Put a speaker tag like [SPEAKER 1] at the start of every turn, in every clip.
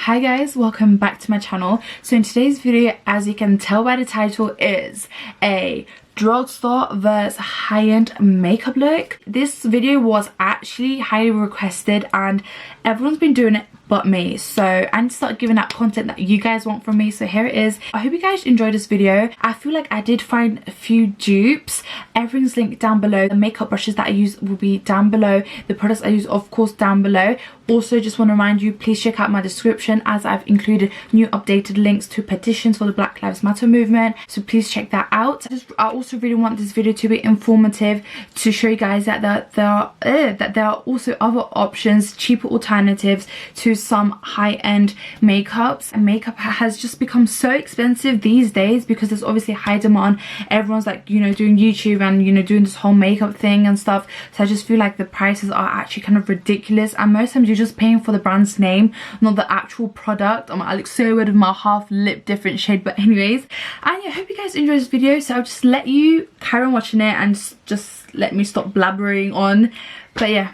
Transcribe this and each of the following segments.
[SPEAKER 1] Hi guys, welcome back to my channel. So in today's video, as you can tell by the title, is a drugstore versus high-end makeup look. This video was actually highly requested and everyone's been doing it but me, so I need to start giving out content that you guys want from me. So here it is. I hope you guys enjoyed this video. I feel like I did find a few dupes. Everything's linked down below. The makeup brushes that I use will be down below. The products I use, of course, down below. Also, just want to remind you, please check out my description as I've included new updated links to petitions for the Black Lives Matter movement, so please check that out. I also really want this video to be informative, to show you guys that there are also other options, cheaper alternatives to some high-end makeups. And makeup has just become so expensive these days because there's obviously high demand. Everyone's like, you know, doing YouTube and, you know, doing this whole makeup thing and stuff. So I just feel like the prices are actually kind of ridiculous, and most times you're just paying for the brand's name, not the actual product. I look so weird with my half lip different shade, but anyways. And yeah, I hope you guys enjoyed this video, so I'll just let you carry on watching it and just let me stop blabbering on. But yeah,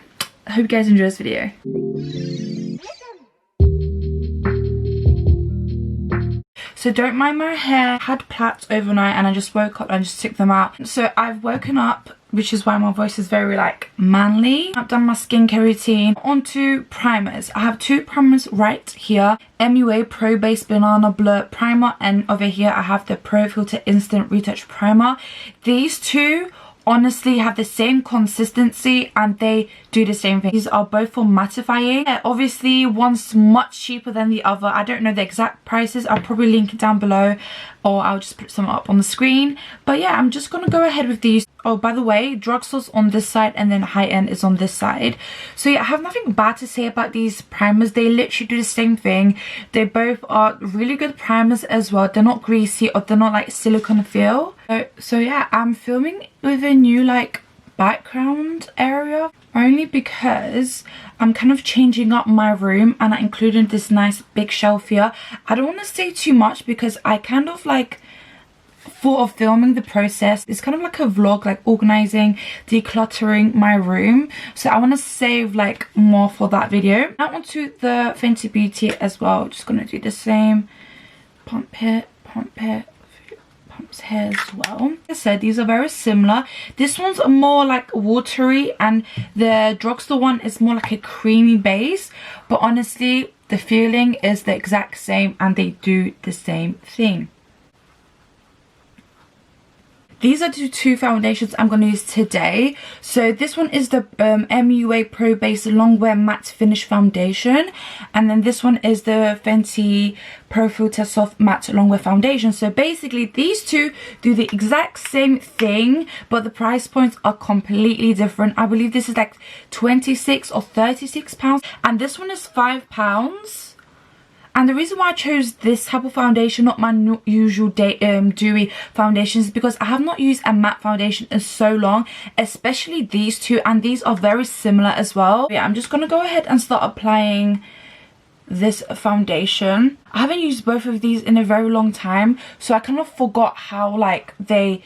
[SPEAKER 1] I hope you guys enjoy this video. So don't mind my hair. I had plaits overnight and I just woke up and just took them out. So I've woken up, which is why my voice is very like manly. I've done my skincare routine. On to primers. I have two primers right here. MUA Pro Base Banana Blur Primer, and over here I have the Pro Filter Instant Retouch Primer. These two honestly have the same consistency and they do the same thing. These are both for mattifying. Obviously one's much cheaper than the other. I don't know the exact prices. I'll probably link it down below, or I'll just put some up on the screen. But yeah, I'm just gonna go ahead with these. Oh, by the way, drugstore's on this side and then high-end is on this side. So yeah, I have nothing bad to say about these primers. They literally do the same thing. They both are really good primers as well. They're not greasy or they're not like silicone feel. So yeah, I'm filming with a new like background area only because I'm kind of changing up my room and I included this nice big shelf here. I don't want to say too much because I kind of like thought of filming the process. It's kind of like a vlog, like organizing, decluttering my room, so I want to save like more for that video. Now onto the Fenty Beauty as well. Just gonna do the same, pump here, pumps here as well. Like I said, these are very similar. This one's more like watery and the drugstore one is more like a creamy base, but honestly the feeling is the exact same and they do the same thing. These are the two foundations I'm going to use today. So this one is the MUA Pro Base Longwear Matte Finish Foundation. And then this one is the Fenty Pro Filter Soft Matte Longwear Foundation. So basically these two do the exact same thing, but the price points are completely different. I believe this is like 26 or 36 pounds. And this one is £5. And the reason why I chose this type of foundation, not my usual dewy foundations, is because I have not used a matte foundation in so long, especially these two, and these are very similar as well. Yeah, I'm just going to go ahead and start applying this foundation. I haven't used both of these in a very long time, so I kind of forgot how like they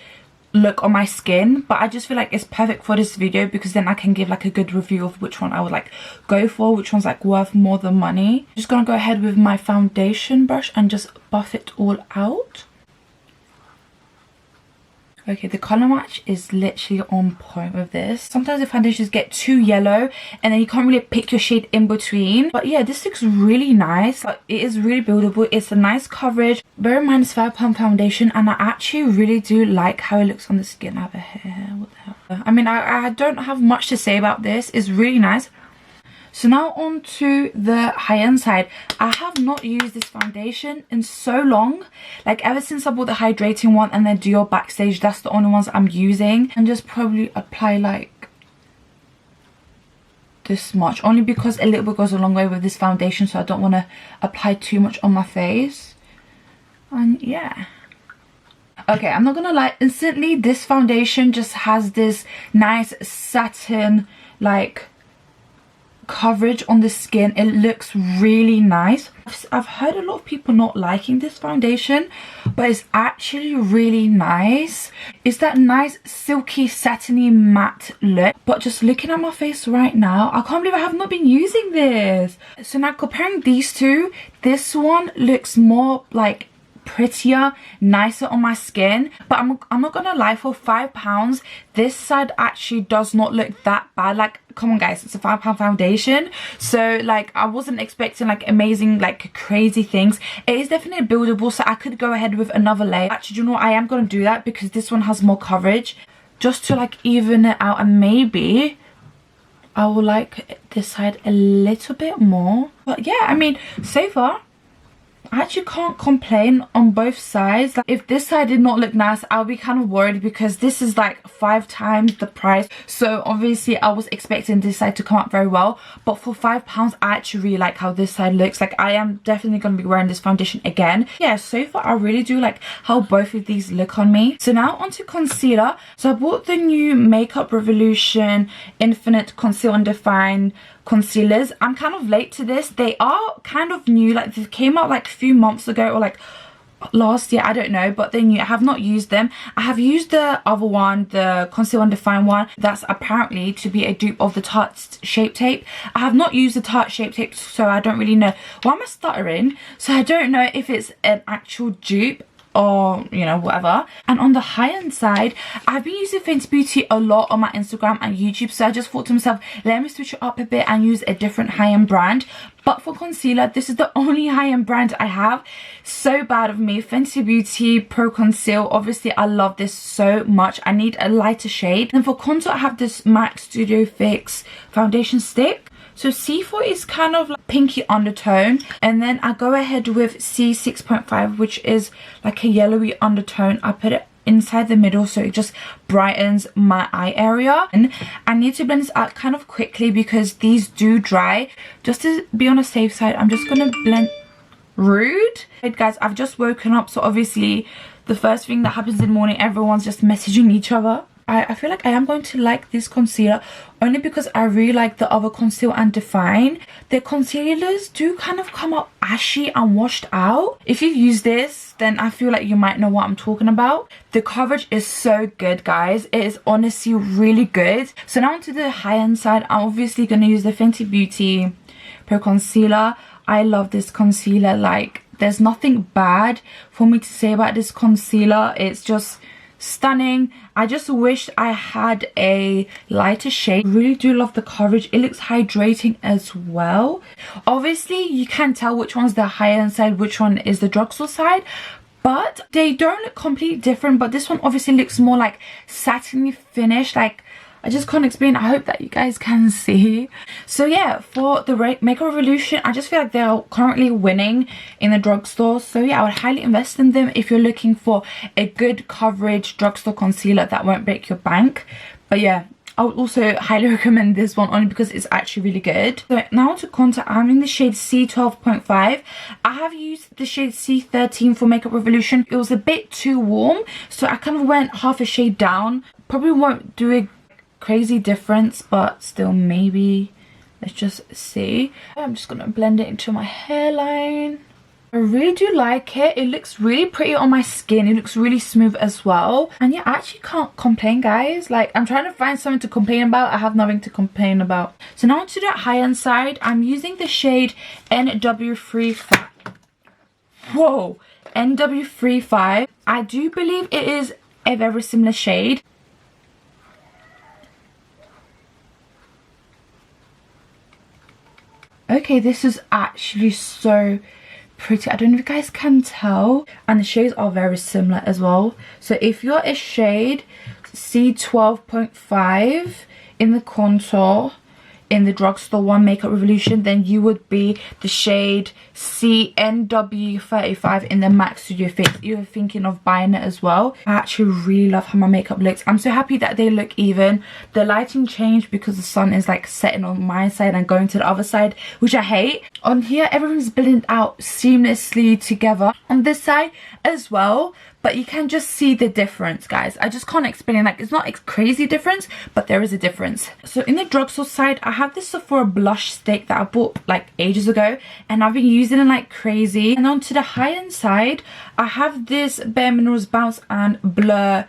[SPEAKER 1] look on my skin, but I just feel like it's perfect for this video because then I can give like a good review of which one I would like go for, which one's like worth more than money. Just gonna go ahead with my foundation brush and just buff it all out. Okay, the color match is literally on point with this. Sometimes the foundations get too yellow and then you can't really pick your shade in between. But yeah, this looks really nice. It is really buildable. It's a nice coverage. Bear in mind it's £5 foundation and I actually really do like how it looks on the skin. I have a hair. What the hell? I mean, I don't have much to say about this. It's really nice. So now on to the high-end side. I have not used this foundation in so long. Like ever since I bought the hydrating one and the Dior Backstage, that's the only ones I'm using. And just probably apply like this much. Only because a little bit goes a long way with this foundation, so I don't want to apply too much on my face. And yeah. Okay, I'm not gonna lie. Instantly, this foundation just has this nice satin like coverage on the skin. It looks really nice. I've heard a lot of people not liking this foundation, but it's actually really nice. It's that nice silky satiny matte look. But just looking at my face right now, I can't believe I have not been using this. So now comparing these two, this one looks more like prettier, nicer on my skin. But I'm not gonna lie, for £5 this side actually does not look that bad. Like, come on guys, it's a £5 foundation, so like I wasn't expecting like amazing, like crazy things. It is definitely buildable, so I could go ahead with another layer. Actually, you know what, I am gonna do that because this one has more coverage, just to like even it out, and maybe I will like this side a little bit more. But yeah, I mean, so far I actually can't complain on both sides. Like, if this side did not look nice, I'll be kind of worried because this is like 5 times the price. So obviously I was expecting this side to come out very well, but for £5 I actually really like how this side looks. Like, I am definitely going to be wearing this foundation again. Yeah, so far I really do like how both of these look on me. So now onto concealer. So I bought the new Makeup Revolution Infinite Conceal and Define concealers. I'm kind of late to this. They are kind of new, like they came out like a few months ago or like last year, I don't know, but they're new. I have not used them. I have used the other one, the Conceal and Define one, that's apparently to be a dupe of the Tarte Shape Tape. I have not used the Tarte Shape Tape, so I don't really know. Why am I stuttering? So I don't know if it's an actual dupe or, you know, whatever. And on the high-end side, I've been using Fenty Beauty a lot on my Instagram and YouTube, so I just thought to myself, let me switch it up a bit and use a different high-end brand. But for concealer, this is the only high-end brand I have. So bad of me. Fenty Beauty Pro Conceal. Obviously, I love this so much. I need a lighter shade. And for contour, I have this MAC Studio Fix foundation stick. So C4 is kind of like pinky undertone, and then I go ahead with C6.5, which is like a yellowy undertone. I put it inside the middle so it just brightens my eye area. And I need to blend this out kind of quickly because these do dry. Just to be on a safe side, I'm just gonna blend. Rude. Hey guys, I've just woken up, so obviously the first thing that happens in the morning, everyone's just messaging each other. I feel like I am going to like this concealer only because I really like the other Conceal and Define. The concealers do kind of come out ashy and washed out. If you've used this, then I feel like you might know what I'm talking about. The coverage is so good, guys. It is honestly really good. So now onto the high-end side, I'm obviously going to use the Fenty Beauty Pro Concealer. I love this concealer. Like, there's nothing bad for me to say about this concealer. It's just stunning. I just wish I had a lighter shade. Really do love the coverage. It looks hydrating as well. Obviously you can tell which one's the high-end side, which one is the drugstore side, but they don't look completely different. But this one obviously looks more like satiny finish. Like, I just can't explain. I hope that you guys can see. So yeah, for the Makeup Revolution, I just feel like they're currently winning in the drugstore. So yeah, I would highly invest in them if you're looking for a good coverage drugstore concealer that won't break your bank. But yeah, I would also highly recommend this one only because it's actually really good. So now to contour, I'm in the shade C12.5. I have used the shade C13 for Makeup Revolution. It was a bit too warm, so I kind of went half a shade down. Probably won't do a crazy difference, but still, maybe. Let's just see. I'm just gonna blend it into my hairline. I really do like it. It looks really pretty on my skin. It looks really smooth as well. And yeah, I actually can't complain, guys. Like, I'm trying to find something to complain about. I have nothing to complain about. So now to that high-end side, I'm using the shade NW35. Whoa, NW35. I do believe it is a very similar shade. Okay, this is actually so pretty. I don't know if you guys can tell, and the shades are very similar as well. So if you're a shade C12.5 in the contour in the drugstore one Makeup Revolution, then you would be the shade CNW35 in the MAC Studio Fix. You're thinking of buying it as well. I actually really love how my makeup looks. I'm so happy that they look even. The lighting changed because the sun is like setting on my side and going to the other side, which I hate. On here, everything's blended out seamlessly together. On this side as well, but you can just see the difference, guys. I just can't explain it. Like, it's not a crazy difference, but there is a difference. So in the drugstore side, I have this Sephora blush stick that I bought like ages ago, and I've been using it like crazy. And on to the high-end side, I have this Bare Minerals Bounce and Blur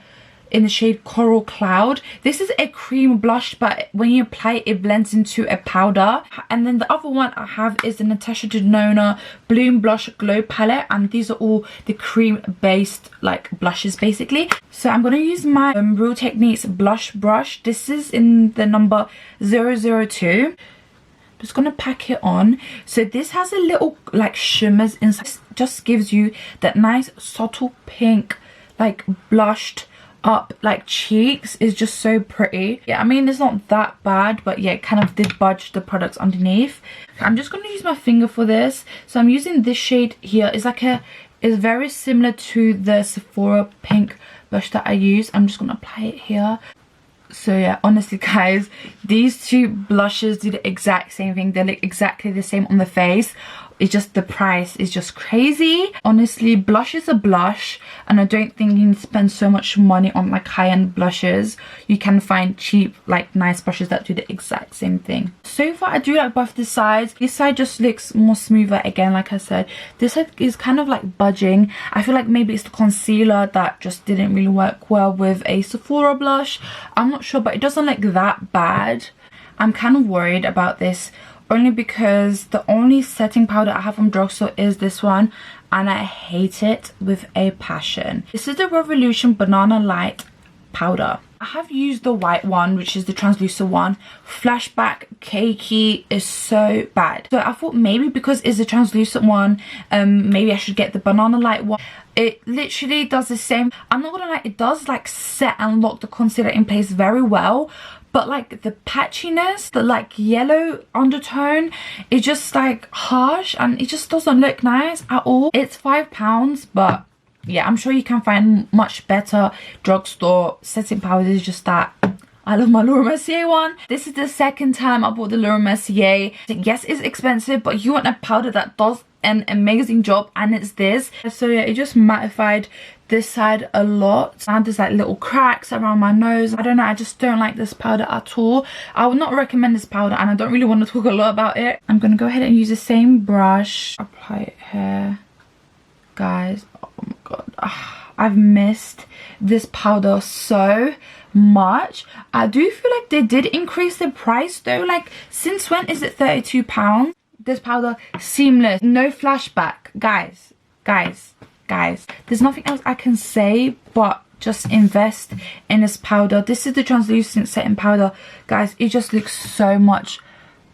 [SPEAKER 1] in the shade Coral Cloud. This is a cream blush, but when you apply it, it blends into a powder. And then the other one I have is the Natasha Denona Bloom Blush Glow Palette, and these are all the cream based like blushes basically. So I'm going to use my Real Techniques blush brush. This is in the number 002. Just gonna pack it on. So this has a little like shimmers inside. This just gives you that nice subtle pink, like blushed up like cheeks. Is just so pretty. Yeah, I mean, it's not that bad, but yeah, it kind of did budge the products underneath. I'm just going to use my finger for this. So I'm using this shade here. It's like it's very similar to the Sephora pink blush that I use. I'm just going to apply it here. So yeah, honestly guys, these two blushes do the exact same thing. They look exactly the same on the face. It's just the price is just crazy. Honestly, blush is a blush, and I don't think you need to spend so much money on like high-end blushes. You can find cheap, like nice brushes that do the exact same thing. So far, I do like both the sides. This side just looks more smoother again, like I said. This side is kind of like budging. I feel like maybe it's the concealer that just didn't really work well with a Sephora blush. I'm not sure, but it doesn't look that bad. I'm kind of worried about this, only because the only setting powder I have from drugstore is this one, and I hate it with a passion. This is the Revolution Banana Light powder. I have used the white one, which is the translucent one. Flashback cakey is so bad. So I thought maybe because it's a translucent one, maybe I should get the Banana Light one. It literally does the same. I'm not gonna lie, it does like set and lock the concealer in place very well, but like the patchiness, the like yellow undertone is just like harsh, and it just doesn't look nice at all. It's £5, but yeah, I'm sure you can find much better drugstore setting powders. Just that I love my Laura Mercier one. This is the second time I bought the Laura Mercier. Yes, it's expensive, but you want a powder that does an amazing job, and it's this. So yeah, it just mattified this side a lot. I had this like little cracks around my nose. I don't know, I just don't like this powder at all. I would not recommend this powder, and I don't really want to talk a lot about it. I'm gonna go ahead and use the same brush, apply it here, guys. Oh my god, I've missed this powder so much. I do feel like they did increase the price though. Like, since when is it £32? This powder, seamless, no flashback. Guys, there's nothing else I can say but just invest in this powder. This is the translucent setting powder, guys. It just looks so much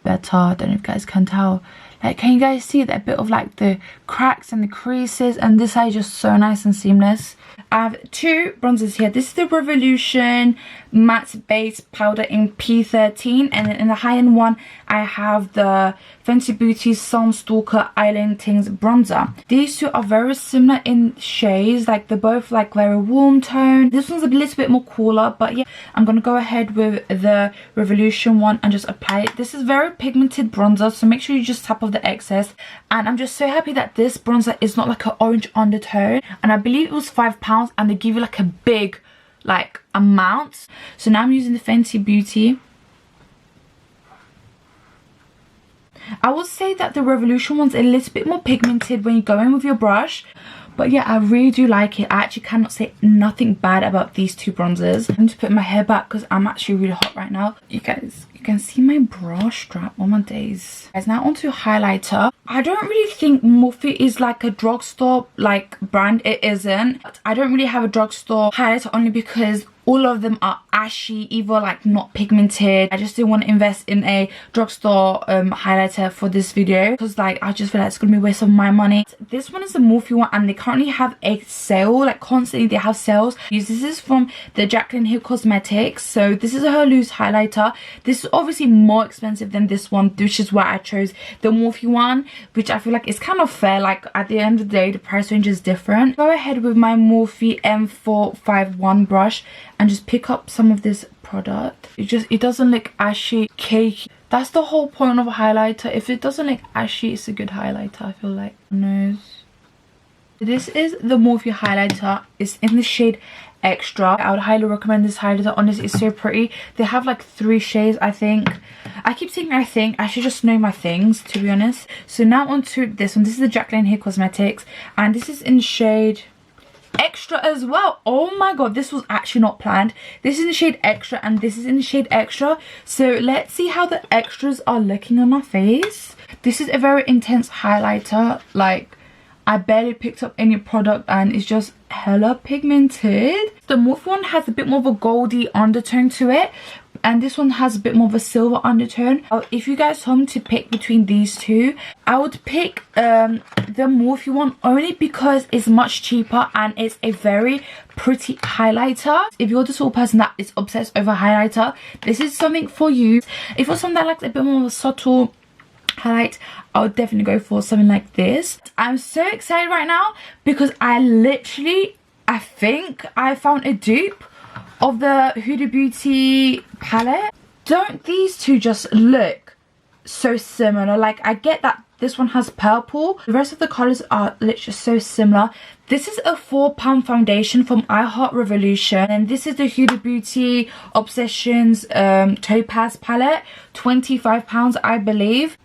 [SPEAKER 1] better. I don't know if you guys can tell. Like, can you guys see that bit of like the cracks and the creases? And this side is just so nice and seamless. I have two bronzers here. This is the Revolution Matte Base Powder in P13, and then in the high-end one I have the Fenty Beauty Sunstalker Island Tings Bronzer. These two are very similar in shades, like they're both like very warm tone. This one's a little bit more cooler, but yeah, I'm gonna go ahead with the Revolution one and just apply it. This is very pigmented bronzer, so make sure you just tap off the excess. And I'm just so happy that this bronzer is not like an orange undertone, and I believe it was £5, and they give you like a big like amount. So now I'm using the Fenty Beauty. I would say that the Revolution one's a little bit more pigmented when you go in with your brush, but yeah, I really do like it. I actually cannot say nothing bad about these two bronzers. I'm just putting my hair back because I'm actually really hot right now. You guys, you can see my bra strap on my days. Guys, now onto highlighter. I don't really think Morphe is like a drugstore like brand. It isn't. But I don't really have a drugstore highlighter only because all of them are ashy, either like not pigmented. I just didn't want to invest in a drugstore highlighter for this video because like I just feel like it's gonna be a waste of my money. This one is the Morphe one, and they currently have a sale, like constantly they have sales. This is from the JACYLN Hill Cosmetics. So this is her loose highlighter. This is obviously more expensive than this one, which is why I chose the Morphe one, which I feel like is kind of fair. Like at the end of the day, the price range is different. Go ahead with my Morphe M451 brush and just pick up some of this product. It doesn't look ashy, cakey. That's the whole point of a highlighter. If it doesn't look ashy, it's a good highlighter, I feel like. Nose. This is the Morphe highlighter. It's in the shade Extra. I would highly recommend this highlighter. Honestly, it's so pretty. They have like 3 shades, I think. I keep saying I think. I should just know my things, to be honest. So now on to this one. This is the JACYLN Hair Cosmetics, and this is in shade Extra as well. Oh my god, this was actually not planned. This is in the shade Extra and this is in the shade Extra. So let's see how the extras are looking on my face. This is a very intense highlighter. Like, I barely picked up any product and it's just hella pigmented. The Morphe one has a bit more of a goldy undertone to it, and this one has a bit more of a silver undertone. If you guys told me to pick between these two, I would pick the Morphe one, only because it's much cheaper and it's a very pretty highlighter. If you're the sort of person that is obsessed over highlighter, this is something for you. If you're someone that likes a bit more of a subtle highlight, I would definitely go for something like this. I'm so excited right now because I think I found a dupe of the Huda Beauty palette. Don't these two just look so similar? Like, I get that this one has purple, the rest of the colors are literally so similar. This is a £4 foundation from Revolution, and this is the Huda Beauty Obsessions Topaz palette, £25 I believe.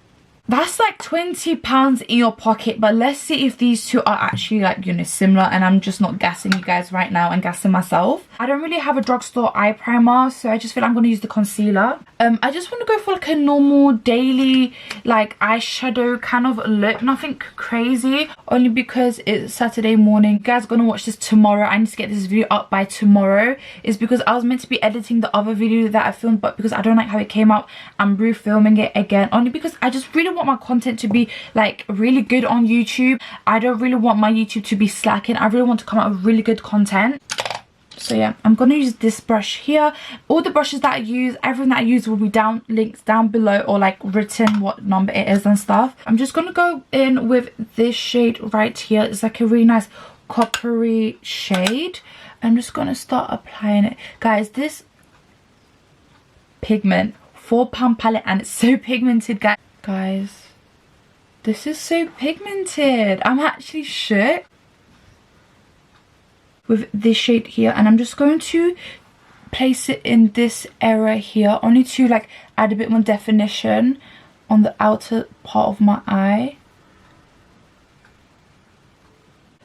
[SPEAKER 1] That's like £20 in your pocket, but let's see if these two are actually, like, you know, similar, and I'm just not gassing you guys right now and gassing myself. I don't really have a drugstore eye primer, so I just feel I'm going to use the concealer. I just want to go for like a normal daily like eyeshadow kind of look, nothing crazy, only because it's Saturday morning. You guys are going to watch this tomorrow. I need to get this video up by tomorrow. It's because I was meant to be editing the other video that I filmed, but because I don't like how it came out, I'm refilming it again, only because I just really want my content to be like really good on YouTube. I don't really want my YouTube to be slacking. I really want to come out with really good content. So yeah, I'm gonna use this brush here. All the brushes that I use, everything that I use will be links down below, or like written what number it is and stuff. I'm just gonna go in with this shade right here. It's like a really nice coppery shade. I'm just gonna start applying it. Guys, this pigment, £4 palette, and it's so pigmented, guys. This is so pigmented. I'm actually shook with this shade here, and I'm just going to place it in this area here, only to like add a bit more definition on the outer part of my eye.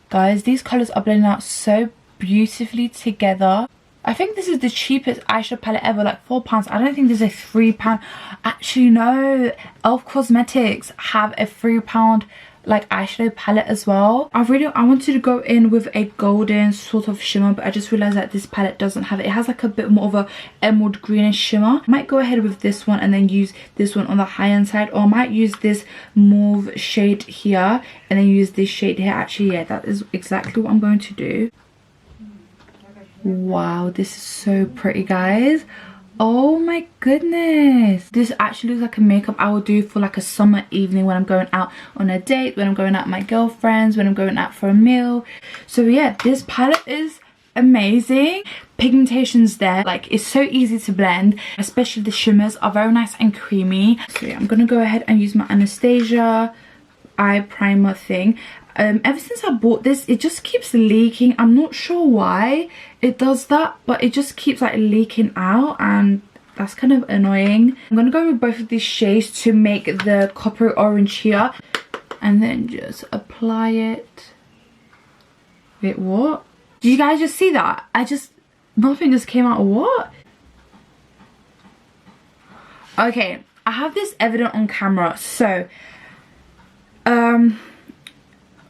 [SPEAKER 1] Guys, these colors are blending out so beautifully together. I think this is the cheapest eyeshadow palette ever, like £4. I don't think there's a £3. Actually, no. Elf Cosmetics have a £3 like eyeshadow palette as well. I wanted to go in with a golden sort of shimmer, but I just realized that this palette doesn't have it. It has like a bit more of a emerald greenish shimmer. I might go ahead with this one and then use this one on the high end side, or I might use this mauve shade here and then use this shade here. Actually, yeah, that is exactly what I'm going to do. Wow, this is so pretty, guys. Oh my goodness, this actually looks like a makeup I would do for like a summer evening when I'm going out on a date, when I'm going out with my girlfriends, when I'm going out for a meal. So yeah, this palette is amazing. Pigmentation's there, like it's so easy to blend, especially the shimmers are very nice and creamy. So yeah, I'm gonna go ahead and use my Anastasia eye primer thing. Ever since I bought this, it just keeps leaking. I'm not sure why it does that, but it just keeps like leaking out, and that's kind of annoying. I'm gonna go with both of these shades to make the copper orange here, and then just apply it. Wait, what? Did you guys just see that? Nothing just came out. What? Okay, I have this evident on camera, so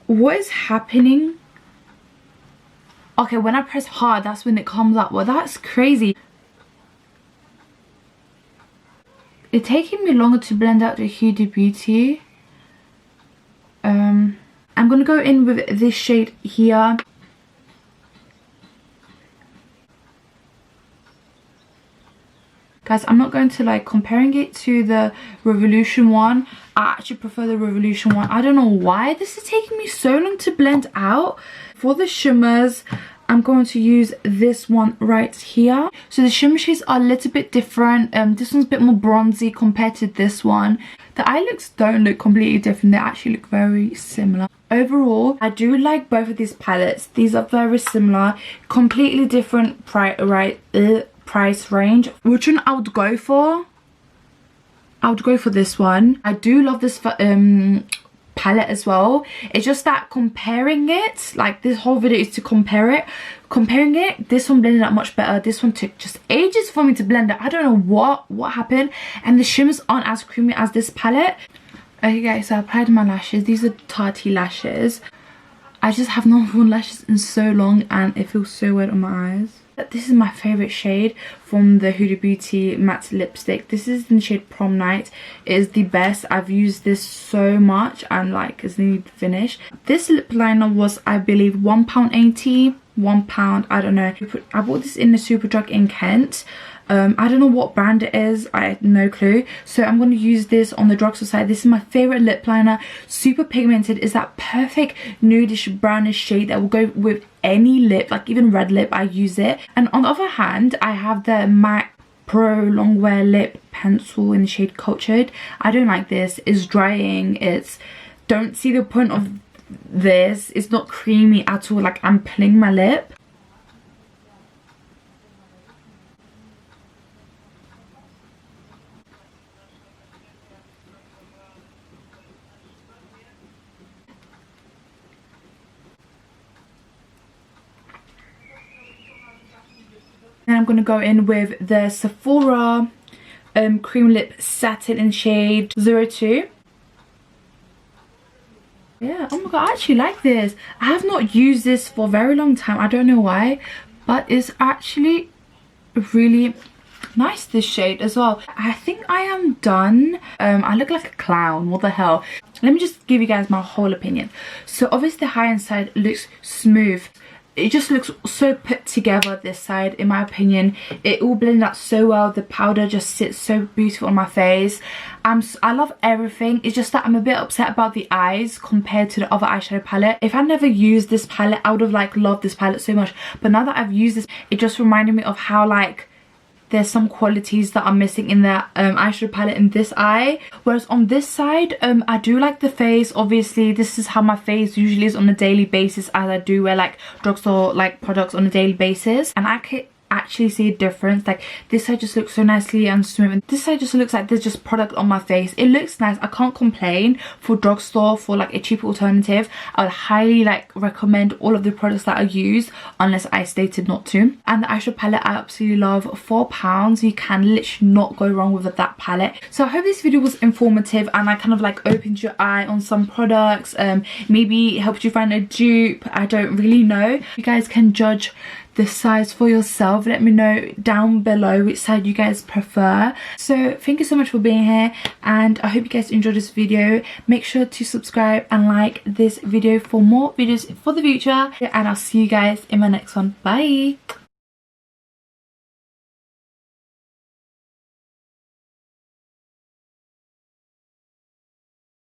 [SPEAKER 1] what is happening? Okay, when I press hard, that's when it comes up. Well, that's crazy. It's taking me longer to blend out the Huda Beauty. I'm gonna go in with this shade here. Guys, I'm not going to like comparing it to the Revolution one. I actually prefer the Revolution one. I don't know why this is taking me so long to blend out. For the shimmers, I'm going to use this one right here. So the shimmer shades are a little bit different. This one's a bit more bronzy compared to this one. The eye looks don't look completely different. They actually look very similar. Overall, I do like both of these palettes. These are very similar, completely different price range. Which one I would go for? I would go for this one. I do love this palette as well. It's just that comparing it, like this whole video is to compare it. Comparing it, this one blended out much better. This one took just ages for me to blend it. I don't know what happened. And the shimmers aren't as creamy as this palette. Okay guys, so I applied my lashes. These are Tati lashes. I just have not worn lashes in so long and it feels so weird on my eyes. This is my favorite shade from the Huda Beauty matte lipstick. This is in the shade Prom Night. It is the best. I've used this so much and like it's nearly finished. This lip liner was, I believe, £1.80, £1, I don't know. I bought this in the Superdrug in Kent. I don't know what brand it is, I have no clue. So I'm going to use this on the drugstore side. This is my favorite lip liner. Super pigmented. Is that perfect nudish brownish shade that will go with any lip, like even red lip. I use it. And on the other hand, I have the MAC Pro Longwear Lip Pencil in the shade Cultured. I don't like this. It's drying. It's, don't see the point of this. It's not creamy at all. Like I'm pulling my lip. Then I'm going to go in with the Sephora Cream Lip Satin in shade 02. Yeah, oh my god, I actually like this. I have not used this for a very long time. I don't know why, but it's actually really nice, this shade as well. I think I am done. I look like a clown, what the hell. Let me just give you guys my whole opinion. So obviously the high-end side looks smooth. It just looks so put together, this side, in my opinion. It all blended out so well. The powder just sits so beautiful on my face. I love everything. It's just that I'm a bit upset about the eyes compared to the other eyeshadow palette. If I never used this palette, I would have like loved this palette so much. But now that I've used this, it just reminded me of how like there's some qualities that are missing in the eyeshadow palette in this eye. Whereas on this side, I do like the face. Obviously, this is how my face usually is on a daily basis, as I do wear like drugstore like products on a daily basis. And I could actually see a difference. Like this side just looks so nicely and smooth, and this side just looks like there's just product on my face. It looks nice. I can't complain. For drugstore, for like a cheaper alternative, I would highly like recommend all of the products that I use, unless I stated not to. And the eyeshadow palette I absolutely love. £4, you can literally not go wrong with that palette. So I hope this video was informative and I kind of like opened your eye on some products, maybe helped you find a dupe. I don't really know. You guys can judge the size for yourself. Let me know down below which side you guys prefer. So thank you so much for being here, and I hope you guys enjoyed this video. Make sure to subscribe and like this video for more videos for the future, and I'll see you guys in my next one. Bye.